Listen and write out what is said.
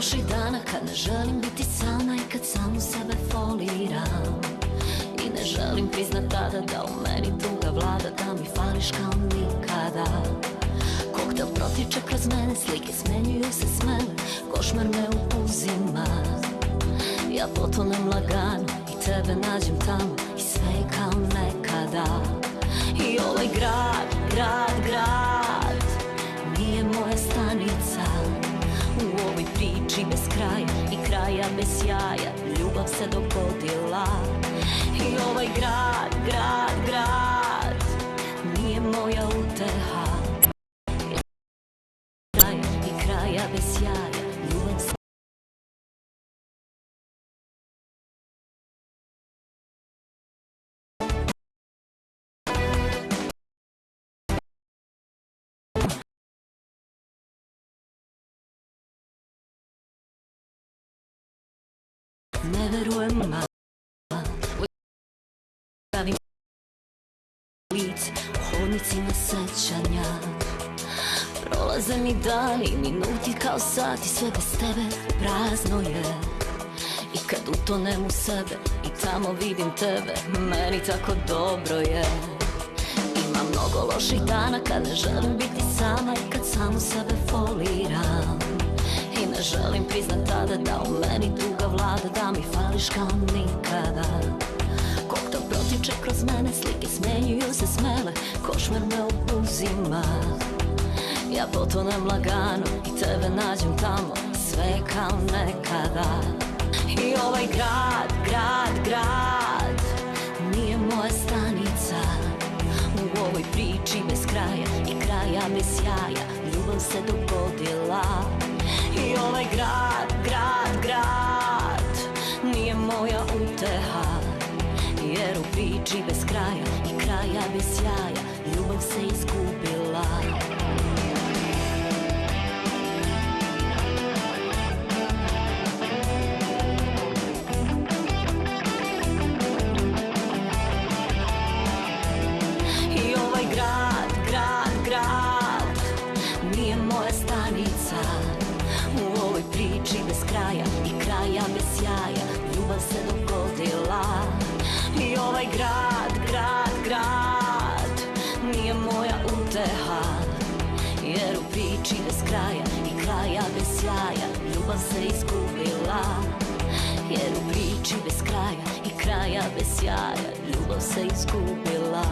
loših dana kad ne želim biti sama i kad samu sebe foliram. I ne želim priznat tada da u meni tuga vlada, da mi fališ kao nikada. Koktel protiče kroz mene, slike smenjuju se smele, košmar me uzima. Ja potonem lagano i tebe nađem tamo i sve je kao nekada. I ovaj grad, grad, grad nije moja stanica. U ovoj priči bez kraja i kraja bez jaja ljubav se dogodila. I ovaj grad, grad, grad nije moja uteha. I kraja bez jaja ljubav se ne verujem ma pravim lice u hodnicima sećanja. Prolaze mi dani, minuti kao sati, sve bez tebe prazno je. I kad utonem u sebe i tamo vidim tebe, meni tako dobro je. Ima mnogo loših dana kad ne želim biti sama i kad samu sebe foliram. I ne želim priznat tada da u meni tuga vlada, da mi fališ kao nikada. Koktel protiče kroz mene, slike smenjuju se smele, košmar me uzima. Ja potonem lagano i tebe nađem tamo, sve je kao nekada. I ovaj grad, grad, grad nije moja stanica. U ovoj priči bez kraja i kraja bez jaja ljubav se dogodila. I ovaj grad, grad, grad nije moja uteha. Jer u priči bez kraja i kraja bez jaja ljubav se izgubila. I ovaj grad, grad, grad nije moja stanica. U ovoj priči bez kraja i kraja bez jaja ljubav se dogodila. I ovaj grad, grad, grad nije moja uteha. Jer u priči bez kraja i kraja bez jaja ljubav se izgubila. Jer u priči bez kraja i kraja bez jaja ljubav se izgubila.